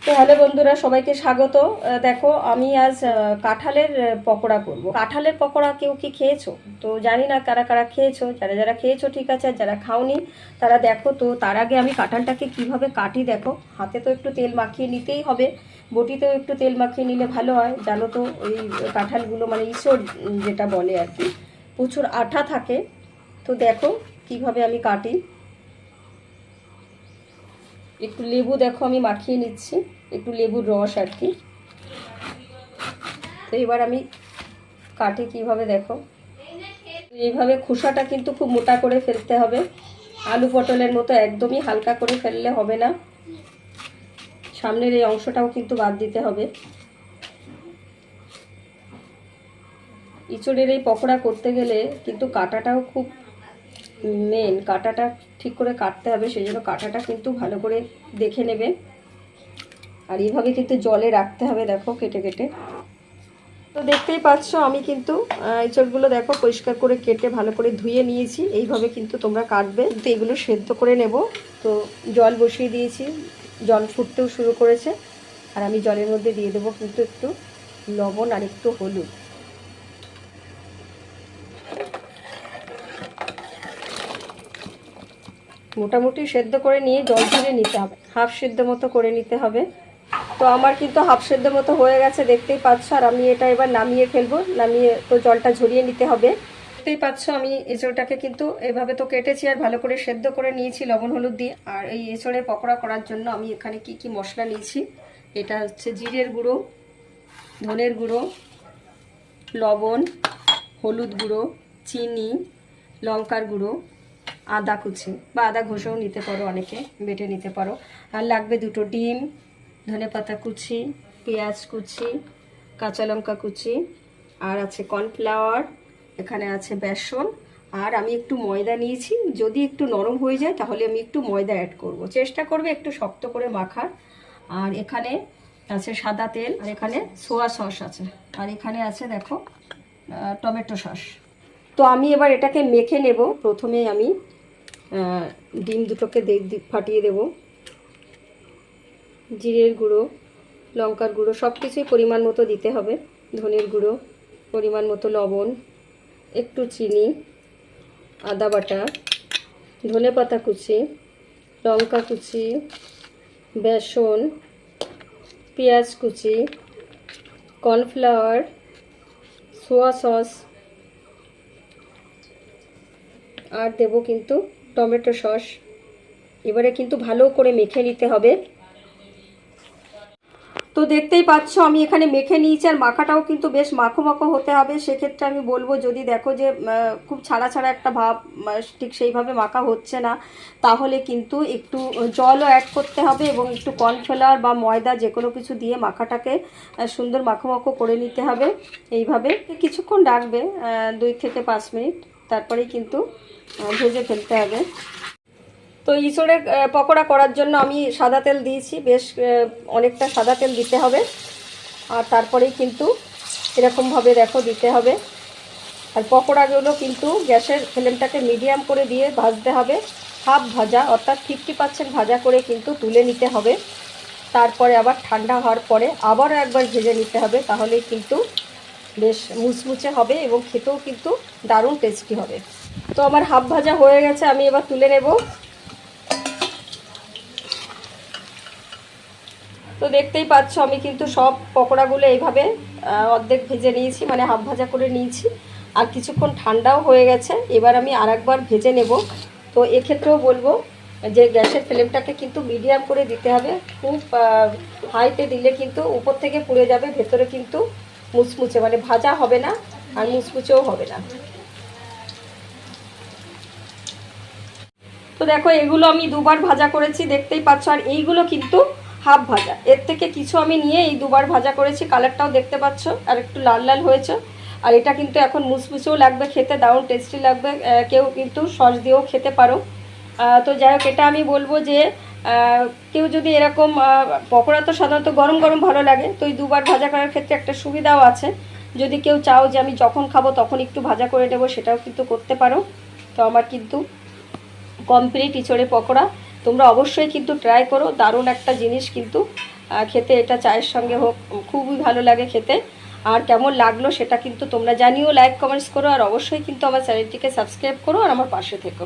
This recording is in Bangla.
তো হ্যালো বন্ধুরা, সবাইকে স্বাগত। দেখো আমি আজ কাঁঠালের পকোড়া করব। কাঁঠালের পকোড়া কেউ কি খেয়েছো? তো জানি না কারা কারা খেয়েছো। যারা যারা খেয়েছো ঠিক আছে, আর যারা খাওনি তারা দেখো। তো তার আগে আমি কাঁঠালটাকে কিভাবে কাটি দেখো। হাতে তো একটু তেল মাখিয়ে নিতেই হবে, বটিতেও একটু তেল মাখিয়ে নিলে ভালো হয়। জানো তো ওই কাঁঠালগুলো মানে ইঁচড় যেটা বলে আর কি, প্রচুর আঠা থাকে। তো দেখো কিভাবে আমি কাটি। একটু লেবু দেখো আমি মাখিয়ে নিচ্ছি, একটু লেবুর রস আর কি। তো এবার আমি কাটি কিভাবে দেখো। এইভাবে খোসাটা কিন্তু খুব মোটা করে ফেলতে হবে, আলু পটলের মতো একদমই হালকা করে ফেললে হবে না। সামনের এই অংশটাও কিন্তু বাদ দিতে হবে। ইঁচড়ের এই পকোড়া করতে গেলে কিন্তু কাটাটাও খুব মেন, কাটাটা ঠিক করে কাটতে হবে। সেই জন্য কাটাটা কিন্তু ভালো করে দেখে নেবে। আর এইভাবে কিন্তু জলে রাখতে হবে দেখো, কেটে কেটে। তো দেখতেই পাচ্ছ আমি কিন্তু এঁচড়গুলো দেখো পরিষ্কার করে কেটে ভালো করে ধুয়ে নিয়েছি। এইভাবে কিন্তু তোমরা কাটবে। কিন্তু এগুলো সেদ্ধ করে নেব। তো জল বসিয়ে দিয়েছি, জল ফুটতেও শুরু করেছে। আর আমি জলের মধ্যে দিয়ে দেবো কিন্তু একটু লবণ আর একটু হলুদ। মোটামুটি সেদ্ধ করে নিয়ে জল ঝরিয়ে নিতে হবে, হাফ সেদ্ধ মতো করে নিতে হবে। তো আমার কিন্তু হাফ সেদ্ধ মতো হয়ে গেছে দেখতেই পাচ্ছ। আর আমি এটা এবার নামিয়ে ফেলবো। নামিয়ে তো জলটা ঝরিয়ে নিতে হবে। দেখতেই পাচ্ছ আমি এঁচড়টাকে কিন্তু এভাবে তো কেটেছি আর ভালো করে সেদ্ধ করে নিয়েছি লবণ হলুদ দিয়ে। আর এই এঁচড়ের পকোড়া করার জন্য আমি এখানে কি কি মশলা নিয়েছি, এটা হচ্ছে জিরের গুঁড়ো, ধনের গুঁড়ো, লবণ, হলুদ গুঁড়ো, চিনি, লঙ্কার গুঁড়ো, আদা কুচি বা আদা ঘষেও নিতে পারো, অনেকে বেটে নিতে পারো। আর লাগবে দুটো ডিম, ধনেপাতা কুচি, পেঁয়াজ কুচি, কাঁচা লঙ্কা কুচি, আর আছে কর্নফ্লাওয়ার, এখানে আছে বেসন। আর আমি একটু ময়দা নিয়েছি, যদি একটু নরম হয়ে যায় তাহলে আমি একটু ময়দা অ্যাড করব। চেষ্টা করবে একটু শক্ত করে মাখার। আর এখানে আছে সাদা তেল, আর এখানে সোয়া সস আছে, আর এখানে আছে দেখো টমেটো সস। তো আমি এবার এটাকে মেখে নেব। প্রথমে আমি ডিম দুটোকে ফাটিয়ে দেব। জিরের গুঁড়ো, লঙ্কার গুঁড়ো সব কিছুই পরিমাণ মতো দিতে হবে। ধনের গুঁড়ো, পরিমাণ মতো লবণ, একটু চিনি, আদা বাটা, ধনেপাতা কুচি, লঙ্কা কুচি, বেসন, পেঁয়াজ কুচি, কর্নফ্লাওয়ার, সোয়া সস, আর দেব কিন্তু টমেটো সস। এবারে কিন্তু ভালো করে মেখে নিতে হবে। তো দেখতেই পাচ্ছ আমি এখানে মেখে নিয়েছি। আর মাখাটাও কিন্তু বেশ মাখো মাখো হতে হবে। সেক্ষেত্রে আমি বলবো, যদি দেখো যে খুব ছাড়া ছাড়া একটা ভাব, ঠিক সেইভাবে মাখা হচ্ছে না, তাহলে কিন্তু একটু জলও অ্যাড করতে হবে এবং একটু কর্নফ্লাওয়ার বা ময়দা যে কোনো কিছু দিয়ে মাখাটাকে সুন্দর মাখো মাখো করে নিতে হবে। এইভাবে কিছুক্ষণ রাখবে, 2 থেকে 5 মিনিট, তারপরেই কিন্তু ভেজে ফেলতে হবে। তো ইঁচড়ের পকোড়া করার জন্য আমি সাদা তেল দিয়েছি, বেশ অনেকটা সাদা তেল দিতে হবে। আর তারপরেই কিন্তু এরকমভাবে দেখো দিতে হবে। আর পকোড়াগুলো কিন্তু গ্যাসের ফ্লেমটাকে মিডিয়াম করে দিয়ে ভাজতে হবে। হাফ ভাজা অর্থাৎ 50% ভাজা করে কিন্তু তুলে নিতে হবে। তারপরে আবার ঠান্ডা হওয়ার পরে আবারও একবার ভেজে নিতে হবে, তাহলেই কিন্তু বেশ মুচমুচে হবে এবং খেতেও কিন্তু দারুণ টেস্টি হবে। তো আমার হাফ ভাজা হয়ে গেছে, আমি এবার তুলে নেব। তো দেখতেই পাচ্ছ আমি কিন্তু সব পকোড়াগুলো এইভাবে অর্ধেক ভেজে নিয়েছি, মানে হাফ ভাজা করে নিয়েছি। আর কিছুক্ষণ ঠান্ডাও হয়ে গেছে, এবার আমি আরেকবার ভেজে নেব। তো এক্ষেত্রেও বলবো যে গ্যাসের ফ্লেমটাকে কিন্তু মিডিয়াম করে দিতে হবে। খুব হাইতে দিলে কিন্তু উপর থেকে পুড়ে যাবে, ভেতরে কিন্তু মুচমুচে মানে ভাজা হবে না আর মুচমুচেও হবে না। তো দেখো এগুলো আমি দুবার ভাজা করেছি দেখতেই পাচ্ছ। আর এইগুলো কিন্তু হাফ ভাজা, এর থেকে কিছু আমি নিয়ে এই দুবার ভাজা করেছি। কালারটাও দেখতে পাচ্ছ আর একটু লাল লাল হয়েছে। আর এটা কিন্তু এখন মুচমুচেও লাগবে, খেতে দারুণ টেস্টি লাগবে। কেউ কিন্তু সস দিয়েও খেতে পারো। তো যাই হোক, এটা আমি বলবো যে কেউ যদি এরকম পকোড়া তো সাধারণত গরম গরম ভালো লাগে, তো এই দুবার ভাজা করার ক্ষেত্রে একটা সুবিধাও আছে। যদি কেউ চাও যে আমি যখন খাবো তখন একটু ভাজা করে নেবো, সেটাও কিন্তু করতে পারো। তো আমার কিন্তু কমপ্লিট ইঁচড়ে পকোড়া। তোমরা অবশ্যই কিন্তু ট্রাই করো, দারুণ একটা জিনিস কিন্তু খেতে, এটা চায়ের সঙ্গে হোক, খুবই ভালো লাগে খেতে। আর কেমন লাগলো সেটা কিন্তু তোমরা জানিও, লাইক কমেন্টস করো, আর অবশ্যই কিন্তু আমার চ্যানেলটিকে সাবস্ক্রাইব করো আর আমার পাশে থেকো।